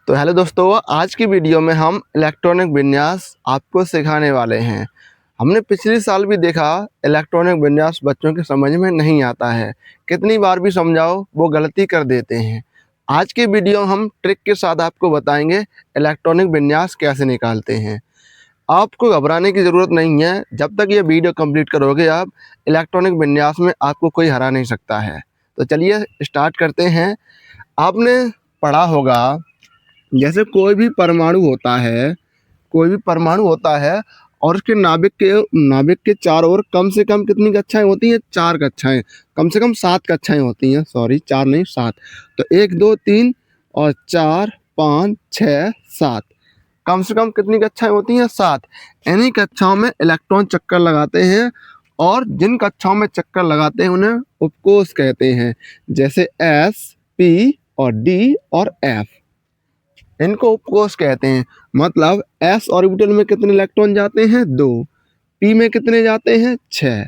तो हेलो दोस्तों, आज की वीडियो में हम इलेक्ट्रॉनिक विन्यास आपको सिखाने वाले हैं। हमने पिछले साल भी देखा इलेक्ट्रॉनिक विन्यास बच्चों के समझ में नहीं आता है, कितनी बार भी समझाओ वो गलती कर देते हैं। आज की वीडियो हम ट्रिक के साथ आपको बताएंगे इलेक्ट्रॉनिक विन्यास कैसे निकालते हैं। आपको घबराने की ज़रूरत नहीं है, जब तक ये वीडियो कंप्लीट करोगे आप इलेक्ट्रॉनिक विन्यास में आपको कोई हरा नहीं सकता है। तो चलिए स्टार्ट करते हैं। आपने पढ़ा होगा जैसे कोई भी परमाणु होता है और उसके नाभिक के चारों ओर कम से कम कितनी कक्षाएं होती हैं? 4 कक्षाएं, कम से कम 7 कक्षाएं होती हैं। सॉरी, 4 नहीं 7। तो 1 2 3 और 4 5 6 7, कम से कम कितनी कक्षाएं होती हैं? 7। इन्हीं कक्षाओं में इलेक्ट्रॉन चक्कर लगाते हैं और जिन कक्षाओं में चक्कर लगाते हैं उन्हें उपकोष कहते हैं, जैसे S, P और D और F। इनको उपकोष कहते हैं। मतलब s ऑर्बिटल में कितने इलेक्ट्रॉन जाते हैं? 2। p में कितने जाते हैं? 6।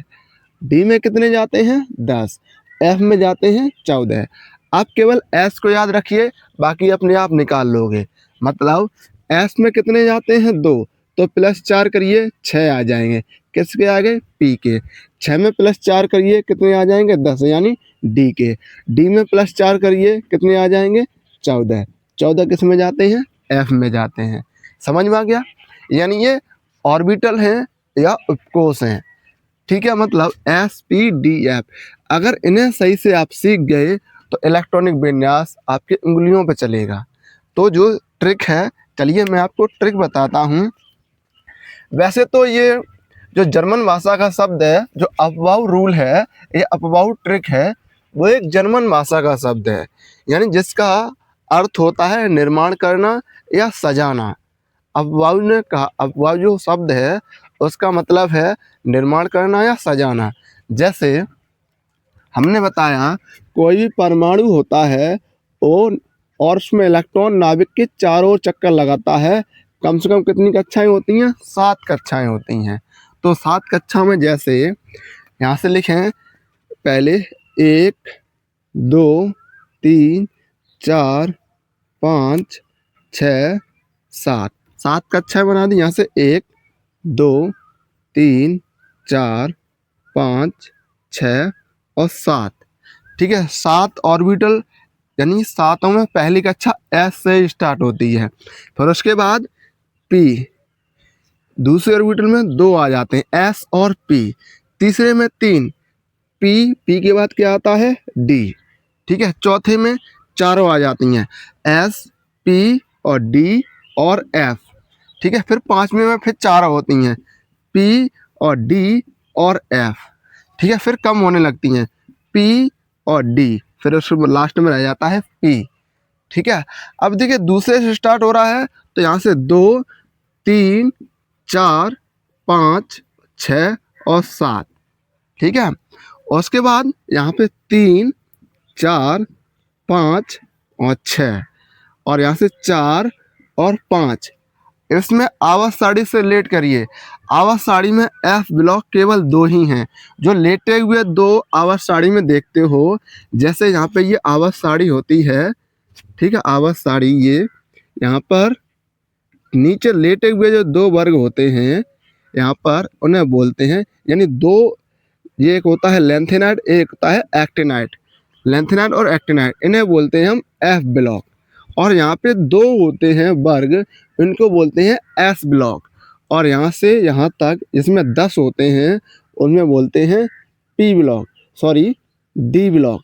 d में कितने जाते हैं? 10। f में जाते हैं 14। आप केवल s को याद रखिए, बाकी अपने आप निकाल लोगे। मतलब s में कितने जाते हैं? 2, तो +4 करिए 6 आ जाएंगे। किसके आगे? p के। 6 में +4 करिए कितने आ जाएंगे? 10, यानी d के। d में +4 करिए कितने आ जाएंगे? 14। 14 किस में जाते हैं? F में जाते हैं। समझ में आ गया? यानी ये ऑर्बिटल हैं या उपकोष हैं। ठीक है, मतलब S P D F। अगर इन्हें सही से आप सीख गए तो इलेक्ट्रॉनिक विन्यास आपकी उंगलियों पे चलेगा। तो जो ट्रिक है, चलिए मैं आपको ट्रिक बताता हूँ। वैसे तो ये जो जर्मन भाषा का शब्द है, जो अपवाउ रूल है, ये अपवाउ ट्रिक है, वो एक जर्मन भाषा का शब्द है, यानी जिसका अर्थ होता है निर्माण करना या सजाना। अपवाउ जो शब्द है उसका मतलब है निर्माण करना या सजाना। जैसे हमने बताया कोई भी परमाणु होता है वो, और उसमें इलेक्ट्रॉन नाभिक के चारों ओर चक्कर लगाता है। कम से कम कितनी कक्षाएं होती हैं? 7 कक्षाएं होती हैं। तो 7 कक्षा में जैसे यहाँ से लिखें, पहले 1 2 3 4 5 6 7, 7 कक्षाएं बना दी। यहाँ से 1 2 3 4 5 6 और 7। ठीक है, 7 ऑर्बिटल, यानी 7 में पहली कक्षा S से स्टार्ट होती है। फिर उसके बाद P, दूसरे ऑर्बिटल में 2 आ जाते हैं, S और P। तीसरे में 3, P के बाद क्या आता है? D। ठीक है, चौथे में चारों आ जाती हैं, S P और D और F। ठीक है, फिर 5वें में फिर 4 होती हैं, P और D और F। ठीक है, फिर कम होने लगती हैं, P और D, फिर उसके लास्ट में रह जाता है P। ठीक है, अब देखिए दूसरे से स्टार्ट हो रहा है, तो यहाँ से 2 3 4 5 6 और 7। ठीक है, और उसके बाद यहाँ पे 3 4 5 और 6, और यहाँ से 4 और 5। इसमें आवर्त सारणी से रिलेट करिए। आवर्त सारणी में F ब्लॉक केवल 2 ही हैं, जो लेटे हुए 2 आवर्त सारणी में देखते हो। जैसे यहाँ पे ये आवर्त सारणी होती है, ठीक है, आवर्त सारणी ये यहाँ पर नीचे लेटे हुए जो 2 वर्ग होते हैं यहाँ पर, उन्हें बोलते हैं, यानी 2, ये एक होता है लेंथेनाइट, एक होता है एक्टिनाइट। लेंथेनाइट और एक्टिनाइट, इन्हें बोलते हैं हम F ब्लॉक। और यहाँ पे 2 होते हैं वर्ग, इनको बोलते हैं S ब्लॉक। और यहाँ से यहाँ तक इसमें 10 होते हैं, उनमें बोलते हैं P block, sorry D block.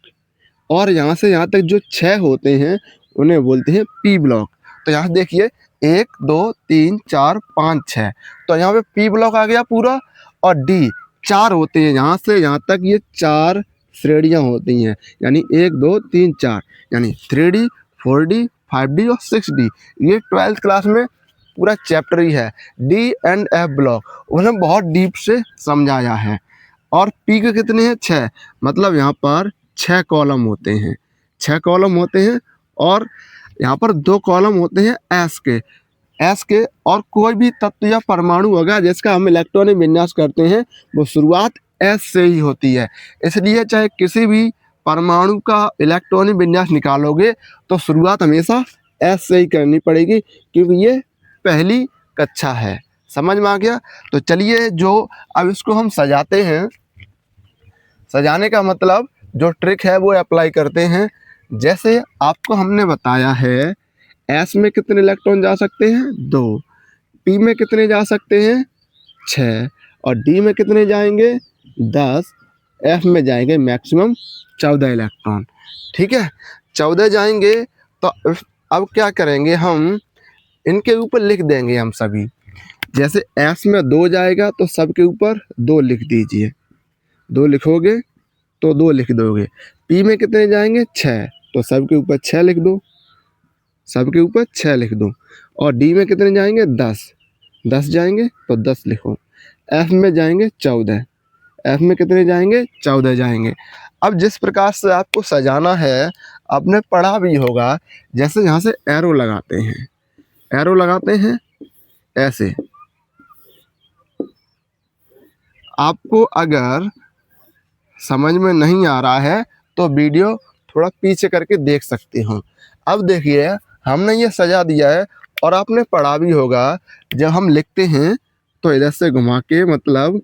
और यहाँ से यहाँ तक जो 6 होते हैं उन्हें बोलते हैं P ब्लॉक। तो यहाँ देखिए 1 2 3 4 5 6, तो यहाँ पे P ब्लॉक आ गया पूरा। और D 4 होते हैं, यहाँ से यहाँ तक ये 4 श्रेणियाँ होती हैं, यानी 1 2 3 4, यानी 3D 4D 5D और 6D। ये 12th क्लास में पूरा चैप्टर ही है, D एंड F ब्लॉक, उन्हें बहुत डीप से समझाया है। और P के कितने हैं? 6, मतलब यहाँ पर 6 कॉलम होते हैं, 6 कॉलम होते हैं। और यहाँ पर 2 कॉलम होते हैं S के। और कोई भी तत्व या परमाणु होगा जिसका हम इलेक्ट्रॉनिक विन्यास करते हैं, वो शुरुआत S से ही होती है। इसलिए चाहे किसी भी परमाणु का इलेक्ट्रॉनिक विन्यास निकालोगे तो शुरुआत हमेशा एस से ही करनी पड़ेगी क्योंकि ये पहली कक्षा है। समझ में आ गया? तो चलिए जो अब इसको हम सजाते हैं, सजाने का मतलब जो ट्रिक है वो अप्लाई करते हैं। जैसे आपको हमने बताया है एस में कितने इलेक्ट्रॉन जा सकते हैं 2, पी में कितने जा सकते हैं 6 और डी में कितने जाएंगे 10, एफ में जाएंगे मैक्सिमम 14 इलेक्ट्रॉन। ठीक है, 14 जाएंगे। तो अब क्या करेंगे, हम इनके ऊपर लिख देंगे हम सभी। जैसे एस में 2 जाएगा तो सबके ऊपर 2 लिख दीजिए, 2 लिखोगे तो 2 लिख दोगे। पी में कितने जाएंगे 6 तो सबके ऊपर 6 लिख दो, सबके ऊपर 6 लिख दो। और डी में कितने जाएंगे 10, 10 जाएंगे तो 10 लिखो। एफ में जाएंगे 14, एफ में कितने जाएंगे 14 जाएंगे। अब जिस प्रकार से आपको सजाना है आपने पढ़ा भी होगा। जैसे यहाँ से एरो लगाते हैं, एरो लगाते हैं ऐसे। आपको अगर समझ में नहीं आ रहा है तो वीडियो थोड़ा पीछे करके देख सकते हो। अब देखिए हमने ये सजा दिया है और आपने पढ़ा भी होगा। जब हम लिखते हैं तो इधर से घुमा के मतलब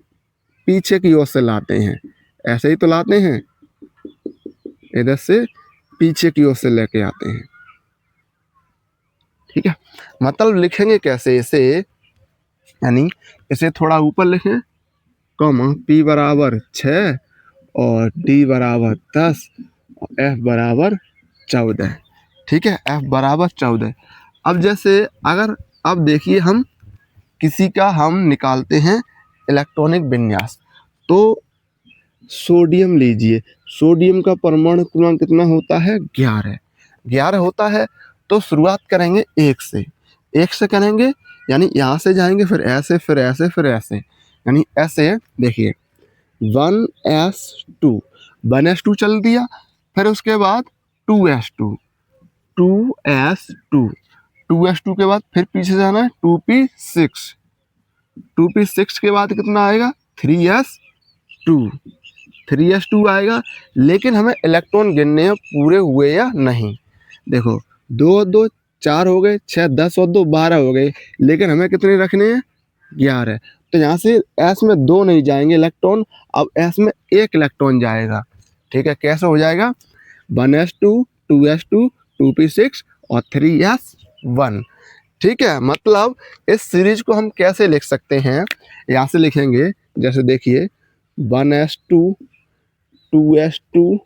पीछे की ओर से लाते हैं, ऐसे ही तो लाते हैं, इधर से पीछे की ओर से लेके आते हैं। ठीक है, मतलब लिखेंगे कैसे इसे, यानी इसे थोड़ा ऊपर लिखें, कॉमा पी बराबर 6 और डी बराबर 10 और एफ बराबर 14। ठीक है, एफ बराबर 14। अब जैसे अगर अब देखिए हम किसी का हम निकालते हैं इलेक्ट्रॉनिक विन्यास, तो सोडियम लीजिए, सोडियम का परमाणु क्रमांक कितना होता है 11, 11 होता है। तो शुरुआत करेंगे 1 से, 1 से करेंगे यानी यहाँ से जाएंगे फिर ऐसे फिर ऐसे फिर ऐसे, यानी ऐसे देखिए 1s2, 1s2 चल दिया। फिर उसके बाद 2s2, 2s2, 2s2 के बाद फिर पीछे जाना है 2p6, 2p6 के बाद कितना आएगा 3s2, 3s2 आएगा। लेकिन हमें इलेक्ट्रॉन गिनने हैं पूरे हुए या नहीं। देखो 2 और 2 4 हो गए, 6 10 और 2 12 हो गए, लेकिन हमें कितने रखने हैं 11। तो यहाँ से एस में 2 नहीं जाएंगे इलेक्ट्रॉन, अब एस में 1 इलेक्ट्रॉन जाएगा। ठीक है, कैसे हो जाएगा 1s2, 2s2, 2p6 और 3s1। ठीक है, मतलब इस सीरीज को हम कैसे लिख सकते हैं, यहाँ से लिखेंगे। जैसे देखिए 1s2, 2s2,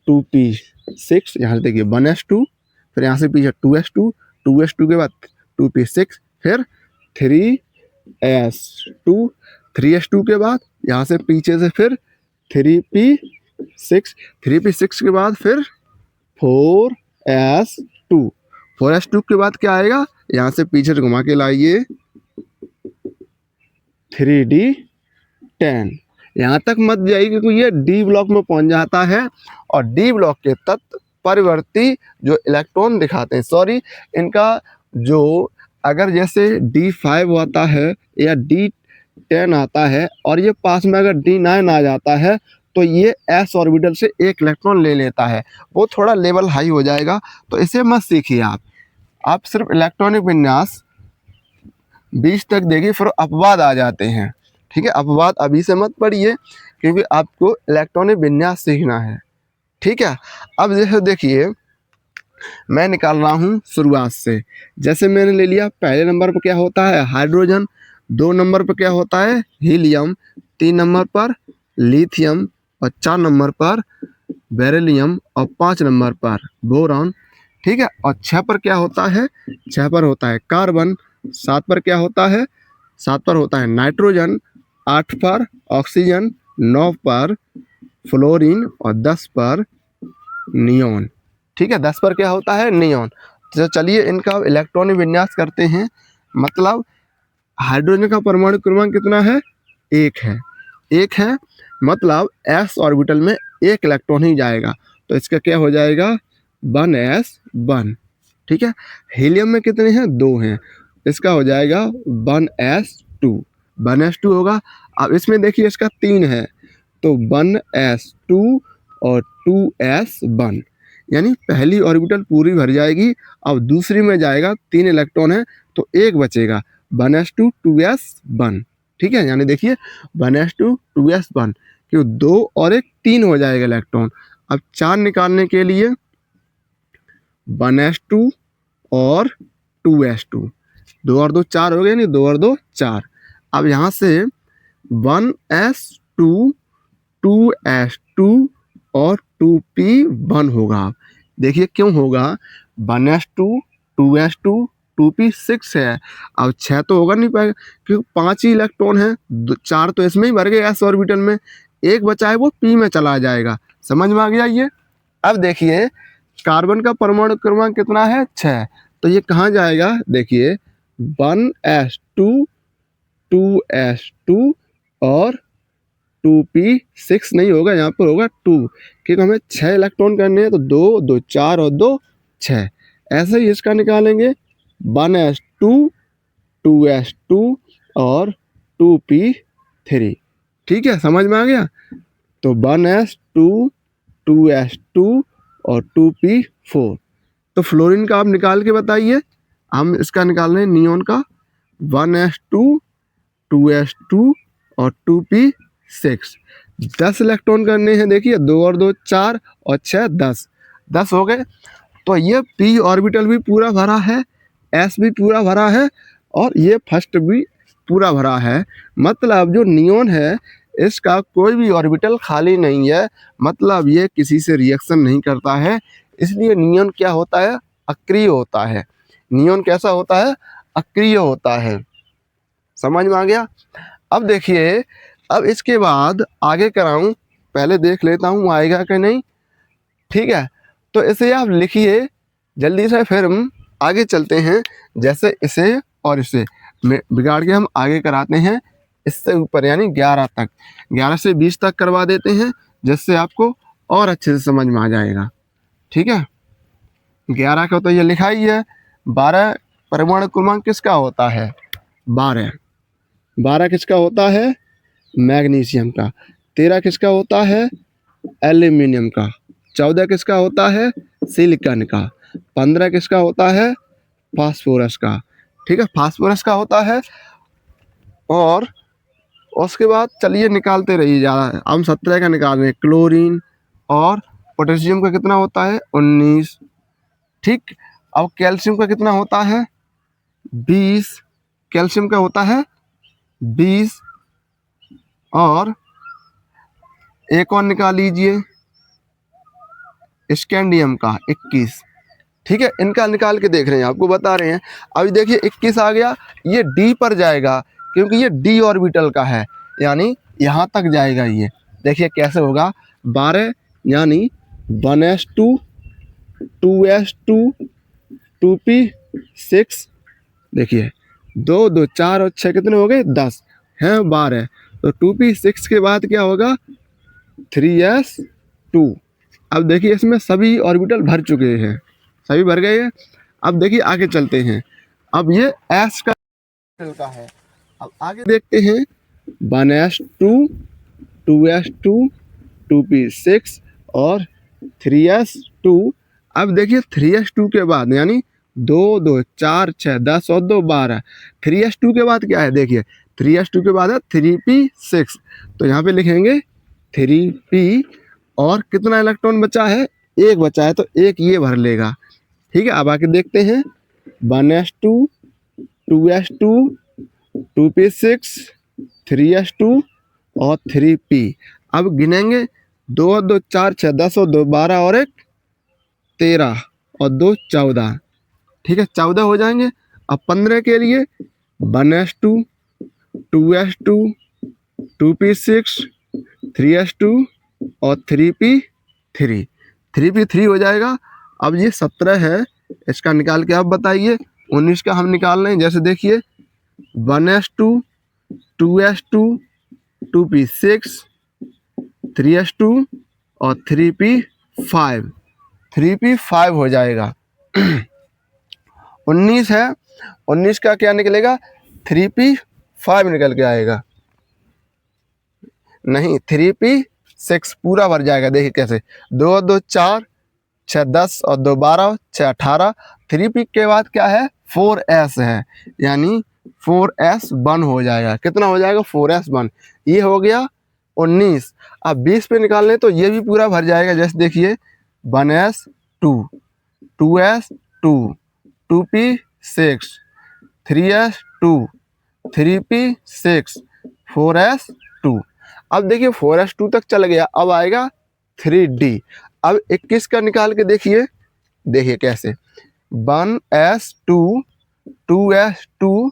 2p6, यहाँ से देखिए 1s2, फिर यहाँ से पीछे 2s2, 2s2 के बाद 2p6, फिर 3s2, 3s2 के बाद यहाँ से पीछे से फिर 3p6, 3p6 के बाद फिर 4s2, 4s2 के बाद क्या आएगा, यहाँ से पीछे से घुमा के लाइए 3d10। यहाँ तक मत जाइए क्योंकि ये डी ब्लॉक में पहुंच जाता है और डी ब्लॉक के तत्व परिवर्ती जो इलेक्ट्रॉन दिखाते हैं, सॉरी इनका जो अगर जैसे D5 आता है या D10 आता है और ये पास में अगर D9 आ जाता है तो ये s ऑर्बिटल से 1 इलेक्ट्रॉन ले लेता है, वो थोड़ा लेवल हाई हो जाएगा। तो इसे मत सीखिए आप सिर्फ इलेक्ट्रॉनिक विन्यास 20 तक देखिए, फिर अपवाद आ जाते हैं। ठीक है, अपवाद अभी से मत पढ़िए क्योंकि आपको इलेक्ट्रॉनिक विन्यास सीखना है। ठीक है, अब जैसे देखिए मैं निकाल रहा हूँ शुरुआत से। जैसे मैंने ले लिया पहले नंबर पर क्या होता है हाइड्रोजन, 2 नंबर पर क्या होता है हीलियम, 3 नंबर पर लिथियम और 4 नंबर पर बेरिलियम और 5 नंबर पर बोरॉन। ठीक है, और 6 पर क्या होता है, 6 पर होता है कार्बन, 7 पर क्या होता है, 7 पर होता है नाइट्रोजन, 8 पर ऑक्सीजन, 9 पर फ्लोरीन और 10 पर नियोन। ठीक है, 10 पर क्या होता है नियोन। तो चलिए इनका इलेक्ट्रॉनिक विन्यास करते हैं। मतलब हाइड्रोजन का परमाणु क्रमांक कितना है 1 है, 1 है, मतलब s ऑर्बिटल में 1 इलेक्ट्रॉन ही जाएगा, तो इसका क्या हो जाएगा 1s1। ठीक है, हीलियम में कितने हैं 2 हैं, इसका हो जाएगा 1s2, 1s2 होगा। अब इसमें देखिए इसका 3 है तो 1s2 और 2s1, यानी पहली ऑर्बिटल पूरी भर जाएगी, अब दूसरी में जाएगा, 3 इलेक्ट्रॉन है तो एक बचेगा 1s2 2s1। ठीक है, यानी देखिए 1s2 2s1 क्यों 2 और एक 3 हो जाएगा इलेक्ट्रॉन। अब 4 निकालने के लिए 1s2 और 2s2, 2 और 2 4 हो गए, नहीं 2 और 2 4। अब यहाँ से 1s2 2s2 और 2p1 होगा। देखिए क्यों होगा, 1s2 2s2 2p6 है। अब 6 तो होगा नहीं पाएगा क्योंकि 5 ही इलेक्ट्रॉन है, 4 तो इसमें ही भर गए s ऑर्बिटल में, एक बचा है वो p में चला जाएगा। समझ में आ गया ये। अब देखिए कार्बन का परमाणु क्रमांक कितना है 6, तो ये कहाँ जाएगा, देखिए 1s2 2s2 और 2p6 नहीं होगा, यहाँ पर होगा 2, क्योंकि हमें 6 इलेक्ट्रॉन करने हैं तो 2 2 4 और 2 6। ऐसे ही इसका निकालेंगे 1s2 2s2 और 2p3। ठीक है, समझ में आ गया। तो 1s2 2s2 और 2p4। तो फ्लोरीन का आप निकाल के बताइए। हम इसका निकाल रहे हैं नियोन का, 1s2 2s2 और 2p6। 10 इलेक्ट्रॉन करने हैं, देखिए 2 और 2 4 और 6 10 हो गए। तो ये p ऑर्बिटल भी पूरा भरा है, s भी पूरा भरा है और ये फर्स्ट भी पूरा भरा है। मतलब जो नियोन है इसका कोई भी ऑर्बिटल खाली नहीं है, मतलब ये किसी से रिएक्शन नहीं करता है, इसलिए नियोन क्या होता है, अक्रिय होता है। नियोन कैसा होता है, अक्रिय होता है। समझ में आ गया। अब देखिए, अब इसके बाद आगे कराऊं, पहले देख लेता हूँ आएगा कि नहीं। ठीक है, तो इसे आप लिखिए जल्दी से, फिर हम आगे चलते हैं। जैसे इसे और इसे बिगाड़ के हम आगे कराते हैं इससे ऊपर, यानी 11 तक, 11 से 20 तक करवा देते हैं, जिससे आपको और अच्छे से समझ में आ जाएगा। ठीक है, 11 का तो ये लिखा ही है। 12 परमाणु क्रमांक किसका होता है, 12। 12 किसका होता है, मैग्नीशियम का। 13 किसका होता है, एल्यूमिनियम का। 14 किसका होता है, सिलिकॉन का। 15 किसका होता है, फास्फोरस का। ठीक है, फास्फोरस का होता है। और उसके बाद चलिए निकालते रहिए ज़्यादा, हम 17 का निकाल रहे हैं। क्लोरीन और पोटेशियम का कितना होता है, 19। ठीक, अब कैल्शियम का कितना होता है, 20। कैल्शियम का होता है 20। और एक और निकाल लीजिए स्कैंडियम का, 21। ठीक है, इनका निकाल के देख रहे हैं, आपको बता रहे हैं। अभी देखिए 21 आ गया, ये डी पर जाएगा क्योंकि ये डी ऑर्बिटल का है, यानी यहाँ तक जाएगा ये। देखिए कैसे होगा, 12 यानी 1s2 2s2 2p6। देखिए 2 2 4 और 6 कितने हो गए, 10 हैं 12। तो 2p6 के बाद क्या होगा, 3s2। अब देखिए इसमें सभी ऑर्बिटल भर चुके हैं, सभी भर गए हैं। अब देखिए आगे चलते हैं। अब ये s का है। अब आगे देखते हैं 1s2 2s2 2p6 और 3s2। अब देखिए 3s2 के बाद यानी 2 2 4 6 10 और 2 12। 3s2 के बाद क्या है, देखिए 3s2 के बाद है 3p6। तो यहाँ पे लिखेंगे 3p और कितना इलेक्ट्रॉन बचा है, एक बचा है, तो एक ये भर लेगा। ठीक है, अब आके देखते हैं 1s2 2s2 2p6 3s2 और 3p। अब गिनेंगे 2 और 2 4 6 10 और 2 12 और 1 13 और 2 14। ठीक है, 14 हो जाएंगे। अब 15 के लिए 1s2 2s2 2p6 3s2 और 3p3। 3p3 हो जाएगा। अब ये 17 है, इसका निकाल के आप बताइए। 19 का हम निकाल रहे हैं, जैसे देखिए 1s2 2s2 2p6 3s2 और 3p5। 3p5 हो जाएगा। 19 है, 19 का क्या निकलेगा, 3p5 निकल के आएगा। नहीं, 3p6 पूरा भर जाएगा। देखिए कैसे, 2 2 4 6 10 और 2 12, 6 18। 3 p के बाद क्या है 4s है, यानी 4s 1 हो जाएगा। कितना हो जाएगा 4s 1, ये हो गया 19। अब 20 पे निकाल लें तो ये भी पूरा भर जाएगा। जैसे देखिए 1s 2, 2s 2, 2p 6, 3s 2, 3p 6, 4s 2। अब देखिए 4s 2 तक चल गया, अब आएगा 3d। अब 21 का निकाल के देखिए, देखिए कैसे 1s 2, 2s 2,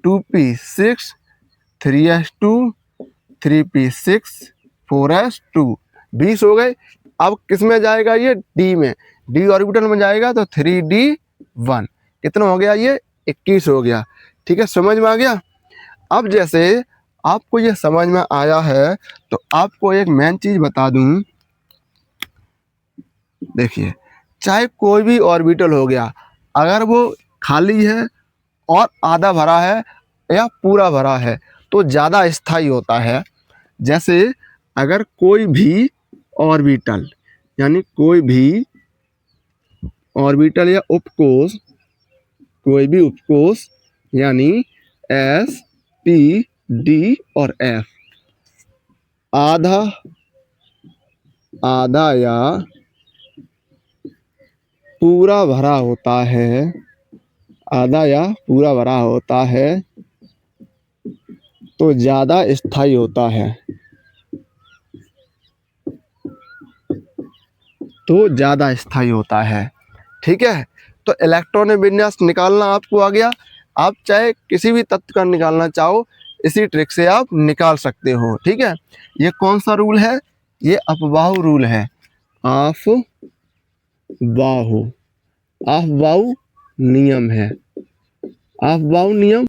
2p 6, 3s 2, 3p 6, 4s 2। 20 हो गए। अब किस में जाएगा ये d में, d ऑर्बिटल में जाएगा तो 3d1। कितना हो गया ये 21 हो गया। ठीक है, समझ में आ गया। अब जैसे आपको ये समझ में आया है तो आपको एक मेन चीज बता दूं। देखिए चाहे कोई भी ऑर्बिटल हो गया, अगर वो खाली है और आधा भरा है या पूरा भरा है तो ज़्यादा स्थायी होता है। जैसे अगर कोई भी ऑर्बिटल, यानी कोई भी ऑर्बिटल या उपकोष, कोई भी उपकोष यानी एस पी डी और एफ आधा आधा या पूरा भरा होता है, आधा या पूरा भरा होता है तो ज़्यादा स्थायी होता है, तो ज़्यादा स्थायी होता है। ठीक है, तो इलेक्ट्रॉन विन्यास निकालना आपको आ गया। आप चाहे किसी भी तत्व का निकालना चाहो, इसी ट्रिक से आप निकाल सकते हो। ठीक है, ये कौन सा रूल है, ये अफबाहु रूल है। अफबाहु, अफबाहु नियम है, अफबाहु नियम।